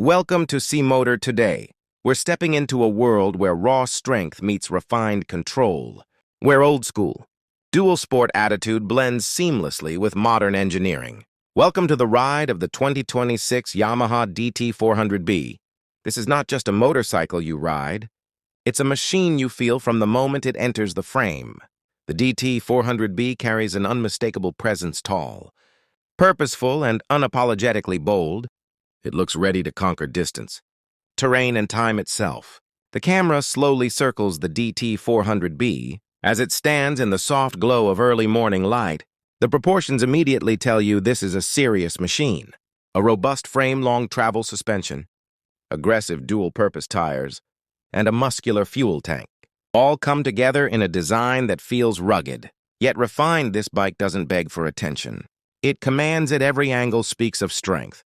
Welcome to C-Motor Today. We're stepping into a world where raw strength meets refined control, where old school, dual sport attitude blends seamlessly with modern engineering. Welcome to the ride of the 2026 Yamaha DT 400B. This is not just a motorcycle you ride, it's a machine you feel from the moment it enters the frame. The DT 400B carries an unmistakable presence, tall, purposeful, and unapologetically bold. It looks ready to conquer distance, terrain, and time itself. The camera slowly circles the DT 400B. As it stands in the soft glow of early morning light, the proportions immediately tell you this is a serious machine. A robust frame, long travel suspension, aggressive dual-purpose tires, and a muscular fuel tank all come together in a design that feels rugged. Yet refined, this bike doesn't beg for attention. It commands at every angle, speaks of strength,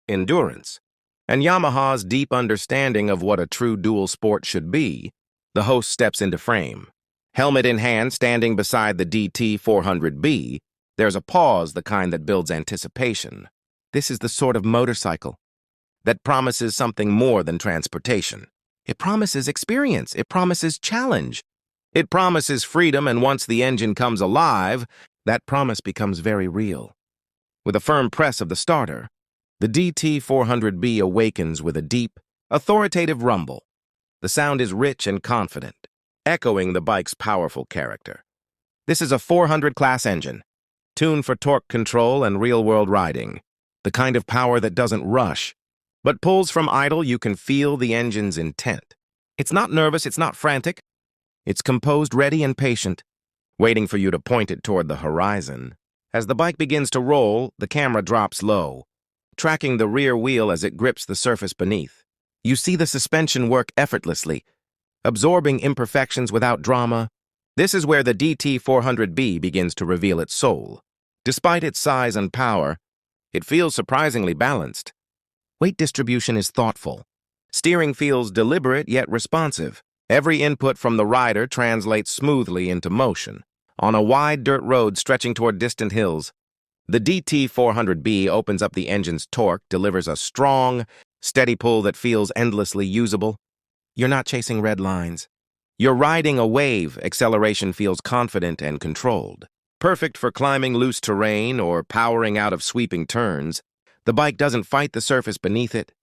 endurance, and Yamaha's deep understanding of what a true dual sport should be. The host steps into frame. Helmet in hand, standing beside the DT 400B, there's a pause, the kind that builds anticipation. This is the sort of motorcycle that promises something more than transportation. It promises experience. It promises challenge. It promises freedom, and once the engine comes alive, that promise becomes very real. With a firm press of the starter, the DT 400B awakens with a deep, authoritative rumble. The sound is rich and confident, echoing the bike's powerful character. This is a 400-class engine, tuned for torque control and real-world riding, the kind of power that doesn't rush, but pulls from idle. You can feel the engine's intent. It's not nervous, it's not frantic. It's composed, ready, and patient, waiting for you to point it toward the horizon. As the bike begins to roll, the camera drops low, tracking the rear wheel as it grips the surface beneath. You see the suspension work effortlessly, absorbing imperfections without drama. This is where the DT 400B begins to reveal its soul. Despite its size and power, it feels surprisingly balanced. Weight distribution is thoughtful. Steering feels deliberate yet responsive. Every input from the rider translates smoothly into motion. On a wide dirt road stretching toward distant hills, the DT 400B opens up the engine's torque, delivers a strong, steady pull that feels endlessly usable. You're not chasing red lines. You're riding a wave. Acceleration feels confident and controlled. Perfect for climbing loose terrain or powering out of sweeping turns, the bike doesn't fight the surface beneath it.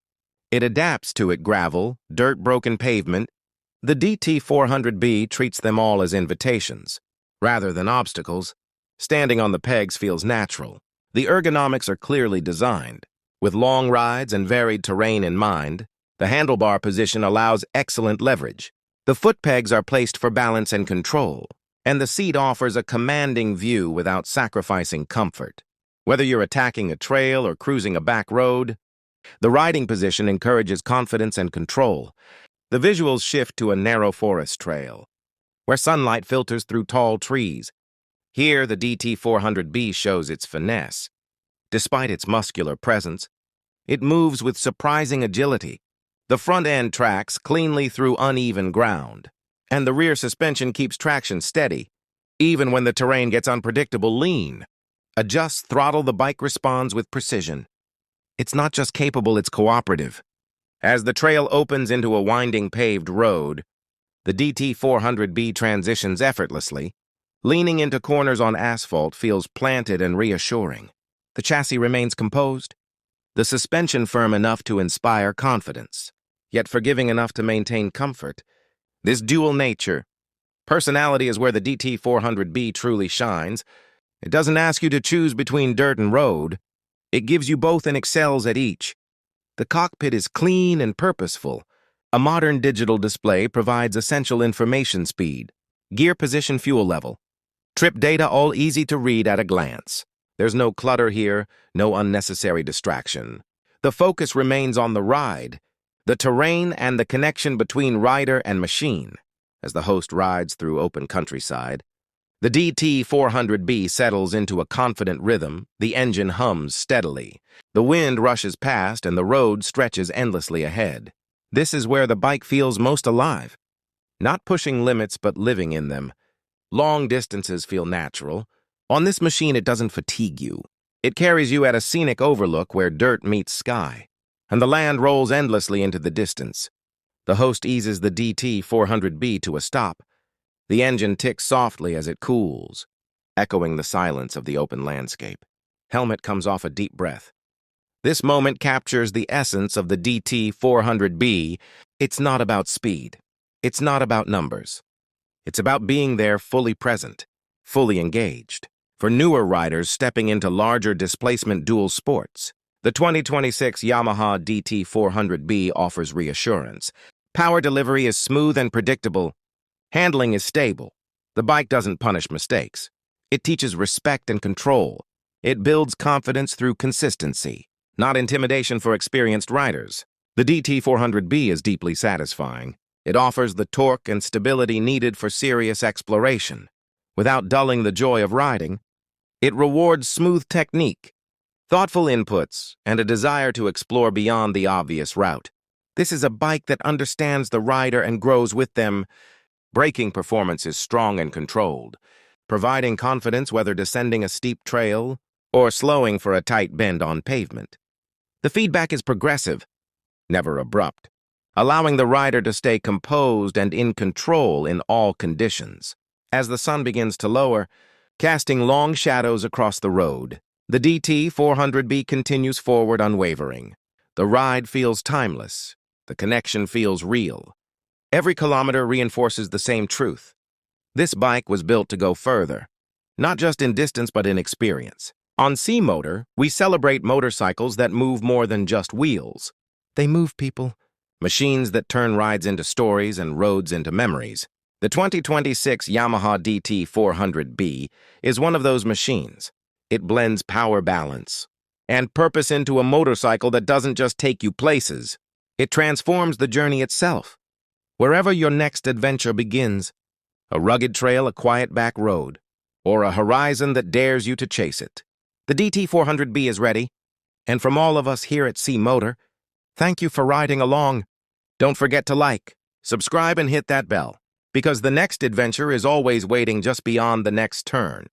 It adapts to it: gravel, dirt, broken pavement. The DT 400B treats them all as invitations, rather than obstacles. Standing on the pegs feels natural. The ergonomics are clearly designed. With long rides and varied terrain in mind, the handlebar position allows excellent leverage. The foot pegs are placed for balance and control, and the seat offers a commanding view without sacrificing comfort. Whether you're attacking a trail or cruising a back road, the riding position encourages confidence and control. The visuals shift to a narrow forest trail, where sunlight filters through tall trees. Here, the DT 400B shows its finesse. Despite its muscular presence, it moves with surprising agility. The front end tracks cleanly through uneven ground, and the rear suspension keeps traction steady. Even when the terrain gets unpredictable, lean, adjust throttle, the bike responds with precision. It's not just capable, it's cooperative. As the trail opens into a winding paved road, the DT 400B transitions effortlessly. Leaning into corners on asphalt feels planted and reassuring. The chassis remains composed, the suspension firm enough to inspire confidence, yet forgiving enough to maintain comfort. This dual nature, personality, is where the DT 400B truly shines. It doesn't ask you to choose between dirt and road. It gives you both and excels at each. The cockpit is clean and purposeful. A modern digital display provides essential information: speed, gear position, fuel level, trip data, all easy to read at a glance. There's no clutter here, no unnecessary distraction. The focus remains on the ride, the terrain, and the connection between rider and machine. As the host rides through open countryside, the DT 400B settles into a confident rhythm. The engine hums steadily. The wind rushes past, and the road stretches endlessly ahead. This is where the bike feels most alive. Not pushing limits, but living in them. Long distances feel natural. On this machine, it doesn't fatigue you. It carries you at a scenic overlook where dirt meets sky. and the land rolls endlessly into the distance. The host eases the DT 400B to a stop. The engine ticks softly as it cools, echoing the silence of the open landscape. Helmet comes off a deep breath. This moment captures the essence of the DT 400B. It's not about speed. It's not about numbers. It's about being there fully present, fully engaged. For newer riders stepping into larger displacement dual sports, the 2026 Yamaha DT 400B offers reassurance. Power delivery is smooth and predictable. Handling is stable. The bike doesn't punish mistakes. It teaches respect and control. It builds confidence through consistency, not intimidation for experienced riders. The DT 400B is deeply satisfying. It offers the torque and stability needed for serious exploration. Without dulling the joy of riding, it rewards smooth technique, thoughtful inputs, and a desire to explore beyond the obvious route. This is a bike that understands the rider and grows with them. Braking performance is strong and controlled, providing confidence whether descending a steep trail or slowing for a tight bend on pavement. The feedback is progressive, never abrupt, allowing the rider to stay composed and in control in all conditions. As the sun begins to lower, casting long shadows across the road, the DT 400B continues forward unwavering. The ride feels timeless. The connection feels real. Every kilometer reinforces the same truth. This bike was built to go further, not just in distance but in experience. On C-Motor, we celebrate motorcycles that move more than just wheels. They move people, machines that turn rides into stories and roads into memories. The 2026 Yamaha DT 400B is one of those machines. It blends power balance and purpose into a motorcycle that doesn't just take you places. It transforms the journey itself. Wherever your next adventure begins, a rugged trail, a quiet back road, or a horizon that dares you to chase it, the DT 400B is ready. And from all of us here at C-Motor, thank you for riding along. Don't forget to like, subscribe, and hit that bell, because the next adventure is always waiting just beyond the next turn.